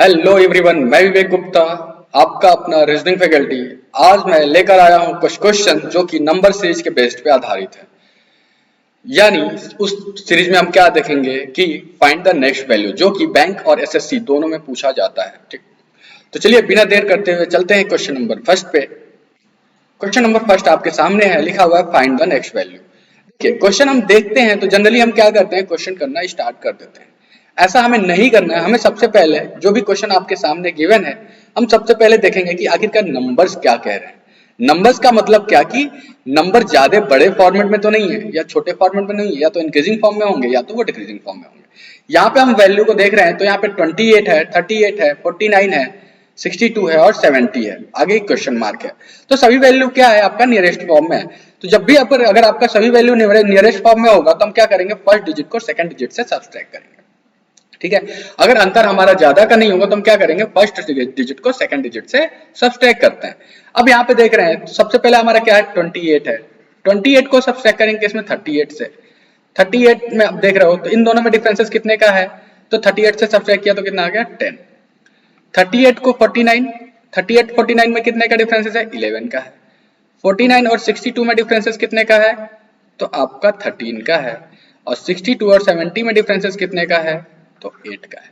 Hello everyone, मैं विवेक गुप्ता, आपका अपना रीजनिंग फैकल्टी। आज मैं लेकर आया हूं कुछ क्वेश्चन जो कि नंबर सीरीज के बेस्ड पे आधारित है। यानी उस सीरीज में हम क्या देखेंगे कि फाइंड द नेक्स्ट वैल्यू, जो कि बैंक और एसएससी दोनों में पूछा जाता है। ठीक, तो चलिए बिना देर करते हुए चलते हैं क्वेश्चन नंबर फर्स्ट पे। क्वेश्चन नंबर फर्स्ट आपके सामने है, लिखा हुआ है फाइंड द नेक्स्ट वैल्यू। देखिए, क्वेश्चन हम देखते हैं तो जनरली हम क्या करते हैं, क्वेश्चन करना स्टार्ट कर देते हैं। ऐसा हमें नहीं करना है। हमें सबसे पहले जो भी क्वेश्चन आपके सामने गिवन है, हम सबसे पहले देखेंगे कि आखिरकार नंबर्स क्या कह रहे हैं। नंबर्स का मतलब क्या कि नंबर ज्यादा बड़े फॉर्मेट में तो नहीं है या छोटे फॉर्मेट में नहीं है, या तो इंक्रीजिंग फॉर्म में होंगे या तो वो डिक्रीजिंग फॉर्म में होंगे। यहाँ पे हम वैल्यू को देख रहे हैं तो यहाँ पे 28 है, 38 है, 49 है, 62 है और 70 है। आगे एक क्वेश्चन मार्क है। तो सभी वैल्यू क्या है, आपका नियरेस्ट फॉर्म में है। तो जब भी अगर आपका सभी वैल्यू नियरेस्ट फॉर्म में होगा तो हम क्या करेंगे, फर्स्ट डिजिट को सेकंड डिजिट से सब्सट्रैक्ट करेंगे। ठीक है, अगर अंतर हमारा ज्यादा का नहीं होगा तो हम क्या करेंगे, फर्स्ट डिजिट को सेकंड डिजिट से सब्सट्रैक्ट करते हैं। अब यहाँ पे देख रहे हैं सबसे पहले हमारा क्या है, 28 है। 28 को सब्सट्रैक्ट करेंगे इसमें 38 से। 38 में अब देख रहे हो तो इन दोनों में डिफरेंसेस कितने का है, तो 38 से सब्सट्रैक्ट किया तो कितना आ गया, 10। 38 को 49, 38 49 में कितने का डिफरेंसेस है, 11 का है। 49 और 62 में डिफरेंसेस कितने का है, तो आपका 13 का है। और 62 और 70 में डिफरेंसेस कितने का है, तो 8 का है।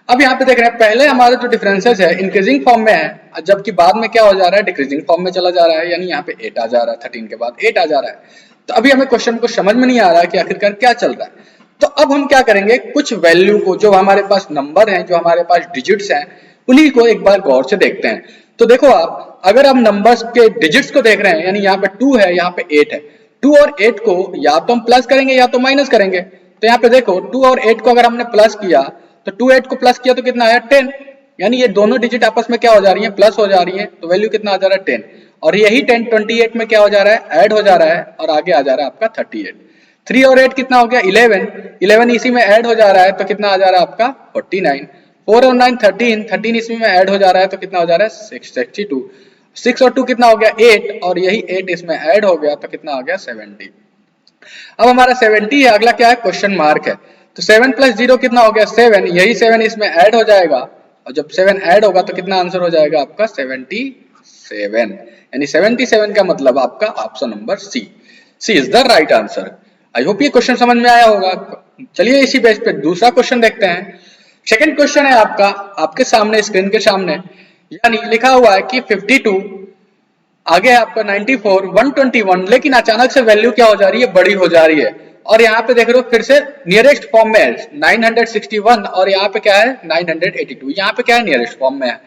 अब यहाँ पे देख रहे हैं पहले हमारा जो डिफरेंसेस है इंक्रीजिंग फॉर्म में है, जबकि बाद में क्या हो जा रहा है, डिक्रीजिंग फॉर्म में चला जा रहा है। यानी यहाँ पे 8 आ जा रहा है, 13 के बाद 8 आ जा रहा है। तो अभी हमें क्वेश्चन को समझ में नहीं आ रहा है कि आखिरकार क्या चल रहा है। तो अब हम क्या करेंगे, कुछ वैल्यू को, जो हमारे पास नंबर हैं, जो हमारे पास डिजिट्स हैं, उन्हीं को एक बार गौर से देखते हैं। तो देखो आप, अगर हम नंबर्स के डिजिट्स को देख रहे हैं, यानी यहाँ पे 2 है, यहाँ पे 8 है। 2 और 8 को या तो हम प्लस करेंगे या तो माइनस करेंगे। तो यहाँ पे देखो 2 और 8 को अगर हमने प्लस किया तो 2 8 को प्लस किया तो कितना आया, 10। यानी ये दोनों डिजिट आपस में क्या हो जा रही है, प्लस हो जा रही है। तो वैल्यू कितना आ जा रहा है, 10। और यही 10 28 में क्या हो जा रहा है, ऐड हो जा रहा है और आगे आ जा रहा है आपका 38। 3 और 8 कितना हो गया, 11। 11 इसी में ऐड हो जा रहा है तो कितना आ जा रहा है आपका 49। 4 और 9 13, 13 इसमें ऐड हो जा रहा है तो कितना हो जा रहा है 62। 6 और 2 कितना हो गया, 8। और यही 8 इसमें ऐड हो गया तो कितना आ गया 70। अब हमारा 70 है, अगला क्या है, क्वेश्चन मार्क है। तो 7 प्लस 0 कितना हो गया, 7। यही 7 इसमें ऐड हो जाएगा और जब 7 ऐड होगा तो कितना आंसर हो जाएगा आपका 77। यानी 77 का मतलब आपका option number C is the right answer. I hope ये क्वेश्चन समझ में आया होगा। चलिए इसी बेस पे दूसरा क्वेश्चन देखते हैं। सेकंड क्वेश्चन है आपका, आपके सामने स्क्रीन के सामने, यानी लिखा हुआ है कि 52, आगे है आपका 94, 121, लेकिन अचानक से वैल्यू क्या हो जा रही है, बड़ी हो जा रही है। और यहाँ पे देख रहे हो फिर से नियरेस्ट फॉर्म में है 961 और यहाँ पे क्या है 982। यहाँ पे क्या है, नियरेस्ट फॉर्म में है।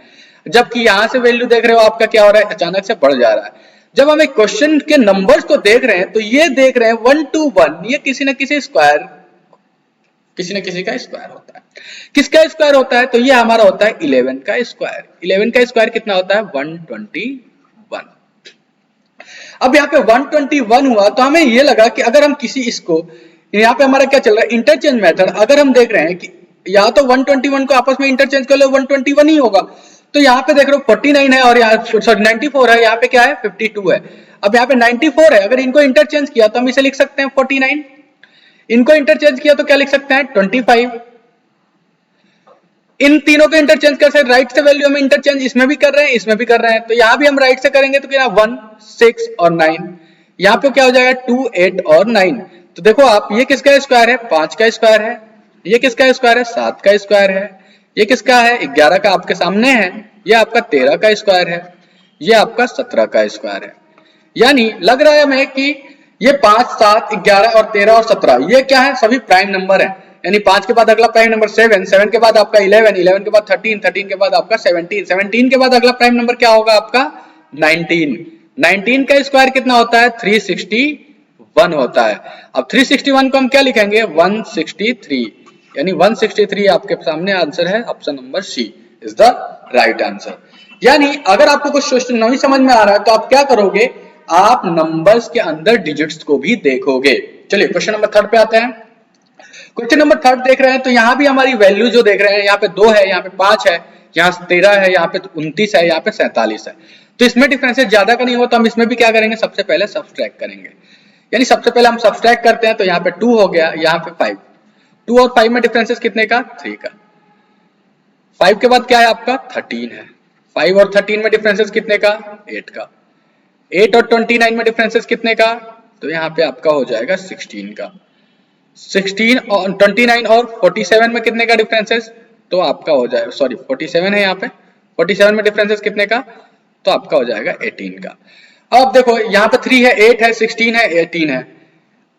जबकि यहाँ से वैल्यू देख रहे हो आपका क्या हो रहा है, अचानक से बढ़ जा रहा है। जब हम एक क्वेश्चन के नंबर्स को देख रहे हैं तो ये देख रहे हैं 1 to 1, ये किसी न किसी स्क्वायर, किसी न किसी का स्क्वायर होता है। किसका स्क्वायर होता है, तो ये हमारा होता है 11 का स्क्वायर। 11 का स्क्वायर कितना होता है, 121। अब यहाँ पे 121 हुआ तो हमें ये लगा कि अगर हम किसी इसको, यहाँ पे हमारा क्या चल रहा है, इंटरचेंज मेथड। अगर हम देख रहे हैं कि या तो 121 को आपस में इंटरचेंज कर लो, 121 ही होगा। तो यहाँ पे देख रहे हो 49 है और यहाँ सॉरी 94 है, यहाँ पे क्या है 52 है। अब यहाँ पे 94 है, अगर इनको इंटरचेंज किया तो हम इसे लिख सकते हैं 49। इनको इंटरचेंज किया तो क्या लिख सकते हैं 25। इन तीनों को इंटरचेंज कर सकते, राइट से वैल्यू हम इंटरचेंज इसमें भी कर रहे हैं, इसमें भी कर रहे हैं। तो यहाँ भी हम राइट से करेंगे तो क्या 1 6 और 9। यहाँ पे क्या हो जाएगा 2 8 और 9। तो देखो आप, ये किसका स्क्वायर है, 5 का स्क्वायर है। ये किसका स्क्वायर है, 7 का स्क्वायर है। ये किसका है, 11 का आपके सामने है। ये आपका 13 का स्क्वायर है। ये आपका 17 का स्क्वायर है। यानी लग रहा है हमें कि ये 5 7 11 और 13 और 17 ये क्या है, सभी प्राइम नंबर है। यानी 5 के बाद अगला प्राइम नंबर 7, 7 के बाद आपका 11, 11 के बाद 13, 13 के बाद आपका 17, 17 के बाद अगला प्राइम नंबर क्या होगा आपका 19। 19 का स्क्वायर कितना होता है, 361 होता है। अब 361 को हम क्या लिखेंगे, 163। यानी 163 आपके सामने आंसर है, option number C is the right answer. यानी अगर आपको कुछ क्वेश्चन नहीं समझ में आ रहा है तो आप क्या करोगे, आप नंबर्स के अंदर डिजिट्स को भी देखोगे। चलिए क्वेश्चन नंबर 3 पे आते हैं। क्वेश्चन नंबर 3 देख रहे हैं तो यहाँ भी हमारी वैल्यू जो देख रहे हैं, यहाँ पे 2 है, यहाँ पे 5 है, यहाँ 13 है, यहाँ पे 29 है, यहाँ पे 47 है। तो इसमें डिफरेंसेस ज्यादा का नहीं हो तो हम इसमें भी क्या करेंगे, सबसे पहले सब्सट्रैक्ट करेंगे। यानी सबसे पहले हम सब्सट्रैक्ट करते हैं तो यहाँ पे 2 हो गया, यहाँ पे 5। 2 और 5 में डिफरेंसेस कितने का, 3 का। 5 के बाद क्या है आपका 13 है। 5 और 13 में डिफरेंसेस कितने का 8 का। 8 और 29 में डिफरेंसेस कितने का, तो यहाँ पे आपका हो जाएगा 16 का। 16 और 29 और 47 में कितने का डिफरेंसेस, तो आपका हो जाएगा, सॉरी 47 है यहाँ पे, 47 में डिफरेंसेस कितने का, तो आपका हो जाएगा 18 का। अब देखो यहाँ पे 3 है, 8 है, 16 है, 18 है।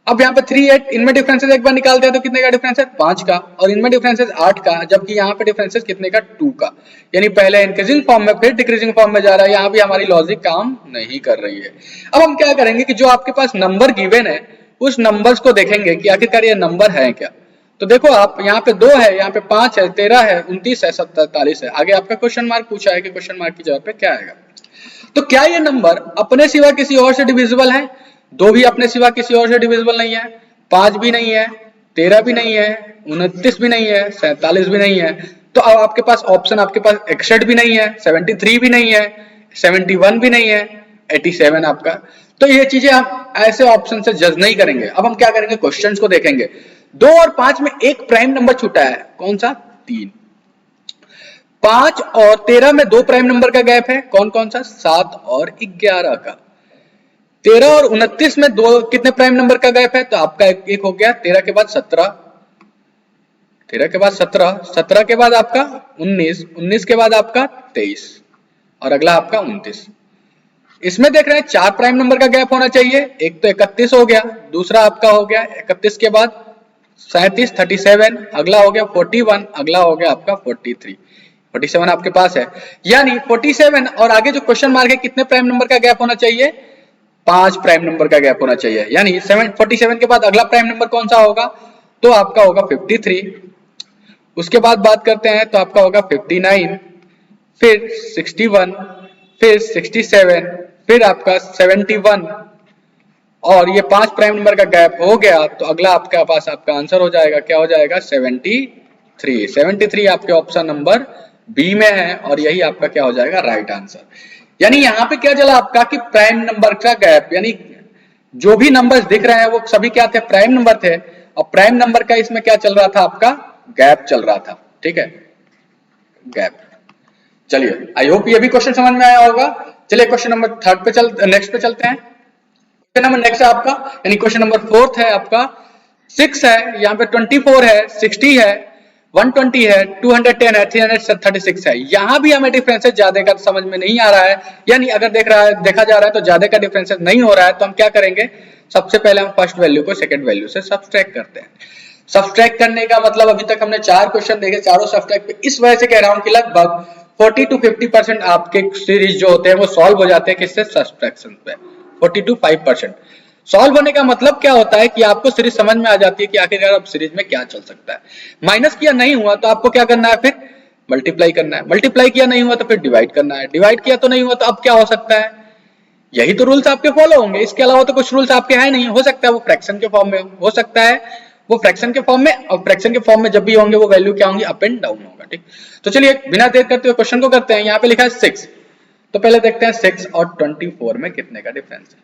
अब यहाँ पे 3 8 इनमें डिफरेंसेस एक बार निकालते हैं तो कितने का डिफरेंस है 5 का, और इनमें डिफरेंसेस 8 का, जबकि यहाँ पे डिफरेंसेस कितने का 2 का। यानी पहले इंक्रीजिंग फॉर्म में फिर डिक्रीजिंग फॉर्म में जा रहा है, यहाँ भी हमारी लॉजिक काम नहीं कर रही है। अब हम क्या करेंगे कि जो आपके पास नंबर गिवन है उस नंबर्स को देखेंगे कि आखिरकार ये नंबर है क्या। तो देखो आप यहाँ पे 2 है, यहाँ पे 5 है, 13 है, 29 है, 47 है। आगे आपका क्वेश्चन मार्क पूछा है कि क्वेश्चन मार्क की जगह पे क्या आएगा। तो क्या ये नंबर अपने सिवा किसी और से डिविजिबल है, 2 भी अपने सिवा किसी और से डिविजिबल नहीं है, 5 भी नहीं है, 13 भी नहीं है, 29 भी नहीं है, 47 भी नहीं है। तो अब आपके पास ऑप्शन, आपके पास 61 भी नहीं है, 73 भी नहीं है, 71 भी नहीं है, 87 आपका। तो ये चीजें हम ऐसे ऑप्शन से जज नहीं करेंगे। अब हम क्या करेंगे, क्वेश्चंस को देखेंगे। 2 और 5 में एक प्राइम नंबर छूटा है, कौन सा 3। 5 और 13 में 2 प्राइम नंबर का गैप है, कौन कौन सा 7 और 11 का। 13 और 29 में 2 कितने प्राइम नंबर का गैप है, तो आपका एक हो गया, 13 के बाद 17, 13 के बाद 17, 17 के बाद आपका 19, 19 के बाद आपका 23 और अगला आपका 29। इसमें देख रहे हैं 4 प्राइम नंबर का गैप होना चाहिए, एक तो 31 हो गया, दूसरा आपका हो गया 31 के बाद 37, 37, अगला हो गया 41, अगला हो गया आपका 43, 47 आपके पास है। यानी 47 और आगे जो क्वेश्चन मार्क है कितने प्राइम नंबर का गैप होना चाहिए, 5 प्राइम नंबर का गैप होना चाहिए। यानी 47 के बाद अगला प्राइम नंबर कौन सा होगा, तो आपका होगा 53। उसके बाद बात करते हैं तो आपका होगा 59, फिर 61, फिर 67, फिर आपका 71, और ये 5 प्राइम नंबर का गैप हो गया तो अगला आपके पास आपका आंसर हो जाएगा, क्या हो जाएगा 73। 73 आपके ऑप्शन नंबर बी में है और यही आपका क्या हो जाएगा राइट आंसर। यानी यहाँ पे क्या चला आपका कि प्राइम नंबर का गैप, यानी जो भी नंबर्स दिख रहे हैं वो सभी क्या थे, प्राइम नंबर थे, और प्राइम नंबर का इसमें क्या चल रहा था, आपका गैप चल रहा था। ठीक है, गैप। चलिए आई होप ये भी क्वेश्चन समझ में आया होगा। चलिए क्वेश्चन नंबर नेक्स्ट पे चलते हैं। क्वेश्चन नंबर नेक्स्ट है आपका, यानी क्वेश्चन नंबर 4 है आपका। 6 है, यहाँ पे 24 है, 60 है, 120 है, 210 है, 336 है। यहाँ भी हमें डिफरेंसेस ज्यादा का समझ में नहीं आ रहा है, यानी अगर देखा जा रहा है तो ज्यादा का डिफरेंसेस नहीं हो रहा है, तो हम क्या करेंगे, सबसे पहले हम फर्स्ट वैल्यू को सेकंड वैल्यू से सब्सट्रैक्ट करते हैं। सब्सट्रैक्ट करने का मतलब अभी तक हमने 4 क्वेश्चन देखे, चारों सब्सट्रैक्ट पे, इस वजह से कह रहा हूं कि लगभग 40 to 50% आपके सीरीज जो होते हैं वो सॉल्व हो जाते हैं किससे, सब्सट्रैक्शन पे। 40 to 5% सॉल्व होने का मतलब क्या होता है कि आपको सीरीज समझ में आ जाती है कि आखिरकार अब सीरीज में क्या चल सकता है। माइनस किया नहीं हुआ तो आपको क्या करना है, फिर मल्टीप्लाई करना है, मल्टीप्लाई किया नहीं हुआ तो फिर डिवाइड करना है, डिवाइड किया तो नहीं हुआ तो अब क्या हो सकता है, यही तो रूल्स आपके फॉलो होंगे, इसके अलावा तो कुछ रूल्स आपके है नहीं। हो सकता है वो फ्रैक्शन के फॉर्म में हो सकता है वो फ्रैक्शन के फॉर्म में, और फ्रैक्शन के फॉर्म में जब भी होंगे वो वैल्यू क्या होंगी, अप एंड डाउन होगा। ठीक, तो चलिए बिना देर करते हुए क्वेश्चन को करते हैं। यहाँ पे लिखा है 6, तो पहले देखते हैं 6 और 24 में कितने का डिफरेंस है।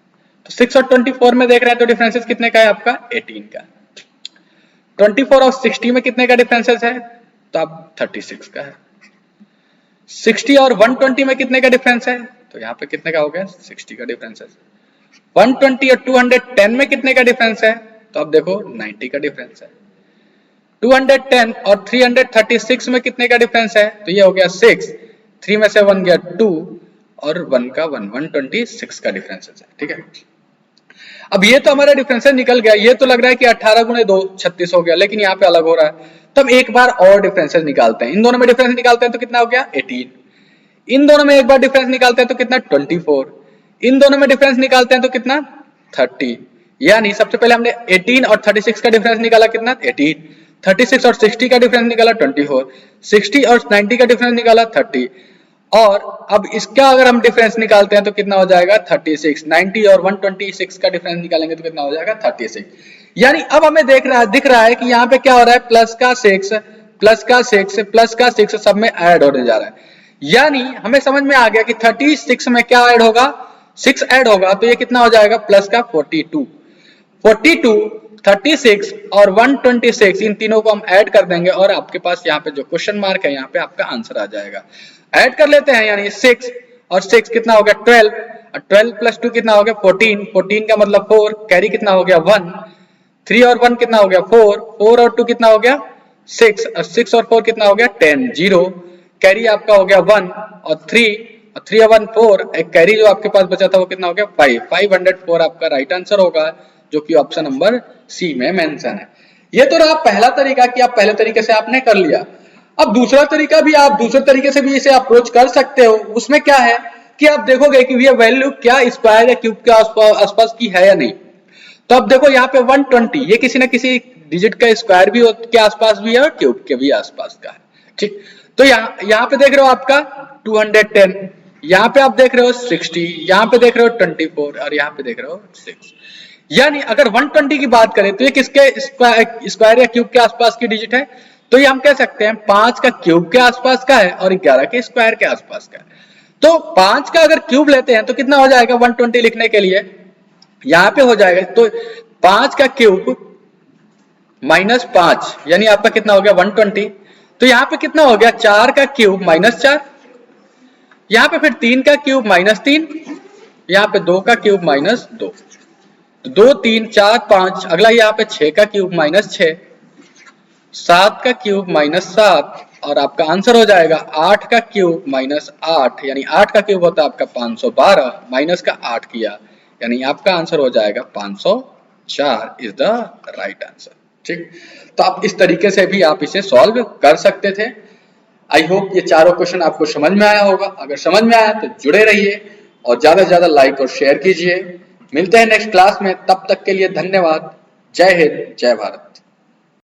तो 6 और 24 में देख रहे हैं तो डिफरेंसेस कितने का है आपका 18 का। 24 और 60 में कितने का डिफरेंसेस है, तो आप 36 का है। 60 और 120 में कितने का डिफरेंस है, तो यहाँ पे कितने का हो गया 60 का डिफरेंस है। 120 और 210 में कितने का डिफरेंस है, तो अब देखो 90 का डिफरेंस है। 210 और 336 में कितने का डिफरेंस है, तो ये हो गया 6, 3 में से 1 गया 2 और 1 का 1, 126 का डिफरेंस है। ठीक है, अब ये तो हमारा डिफरेंस निकल गया, ये तो लग रहा है कि 18 गुणे 2 36 हो गया, लेकिन यहाँ पे अलग हो रहा है। तो हम एक बार और डिफरेंसेस निकालते हैं, इन दोनों में डिफरेंस निकालते हैं तो कितना हो गया 18, इन दोनों में एक बार डिफरेंस निकालते हैं तो कितना 24, इन दोनों में डिफरेंस निकालते हैं तो कितना 30। यानी सबसे पहले हमने 18 और 36 का डिफरेंस निकाला, कितना 18, 36 और 60 का डिफरेंस निकाला 24, 60 और 90 का डिफरेंस निकाला 30, और अब इसका अगर हम डिफरेंस निकालते हैं तो कितना हो जाएगा 36, 90 और 126 का डिफरेंस निकालेंगे तो कितना हो जाएगा 36। यानी अब हमें दिख रहा है कि यहाँ पे क्या हो रहा है, प्लस का 6 प्लस का 6 प्लस का 6 सब में ऐड होने जा रहा है। यानी हमें समझ में आ गया कि 36 में क्या ऐड होगा, 6 ऐड होगा, तो ये कितना हो जाएगा प्लस का 42। 42 36 और 126 इन तीनों को हम ऐड कर देंगे और आपके पास यहाँ पे जो क्वेश्चन मार्क है यहाँ पे आपका आंसर आ जाएगा। ऐड कर लेते हैं, यानी 6 और 6 कितना हो गया 12, 12 प्लस 2 कितना हो गया 14, 14 का मतलब 4, कैरी कितना हो गया 1, 3 और 1 कितना हो गया 4, 4 और 2 कितना हो गया 6, और 6 और 4 कितना हो गया 10, 0, कैरी आपका हो गया 1 और 3 और 1 4, एक कैरी जो आपके पास बचा था वो कितना हो गया 5, 504 आपका राइट आंसर होगा, जो कि ऑप्शन नंबर सी में मेंशन है। ये तो रहा पहला तरीका कि आप पहले तरीके से आपने कर लिया। अब दूसरा तरीका भी, आप दूसरे तरीके से भी इसे अप्रोच कर सकते हो। उसमें क्या है कि आप देखोगे कि ये वैल्यू क्या स्क्वायर या क्यूब के आसपास की है या नहीं। तो अब देखो यहाँ पे 120 ये किसी ना किसी डिजिट का स्क्वायर भी के आसपास भी है और क्यूब के भी आसपास का है, ठीक। तो यहाँ पे देख रहे हो आपका 210, यहाँ पे आप देख रहे हो 60, यहाँ पे देख रहे हो 24 और यहाँ पे देख रहे हो 6। यानी अगर 120 की बात करें तो ये किसके स्क्वायर या क्यूब के आसपास की डिजिट है, तो ये हम कह सकते हैं 5 का क्यूब के आसपास का है और 11 के स्क्वायर के आसपास का है। तो 5 का अगर क्यूब लेते हैं तो कितना हो जाएगा 120 लिखने के लिए, यहाँ पे हो जाएगा तो 5 का क्यूब माइनस 5 यानी आपका कितना हो गया 120। तो यहाँ पे कितना हो गया 4 का क्यूब माइनस 4, यहाँ पे फिर 3 का क्यूब माइनस 3, यहाँ पे 2 का क्यूब माइनस 2, तो 2 3 4 5, अगला यहाँ पे 6 का क्यूब माइनस 6, 7 का क्यूब माइनस 7 और आपका आंसर हो जाएगा 8 का क्यूब माइनस 8, यानी 8 का क्यूब होता है आपका 512, माइनस का 8 किया यानी आपका आंसर हो जाएगा 504 इज द राइट आंसर, ठीक। तो आप इस तरीके से भी आप इसे सॉल्व कर सकते थे। आई होप ये चारों क्वेश्चन आपको समझ में आया होगा। अगर समझ में आया तो जुड़े रहिए और ज्यादा से ज्यादा लाइक और शेयर कीजिए। मिलते हैं नेक्स्ट क्लास में, तब तक के लिए धन्यवाद। जय हिंद, जय भारत।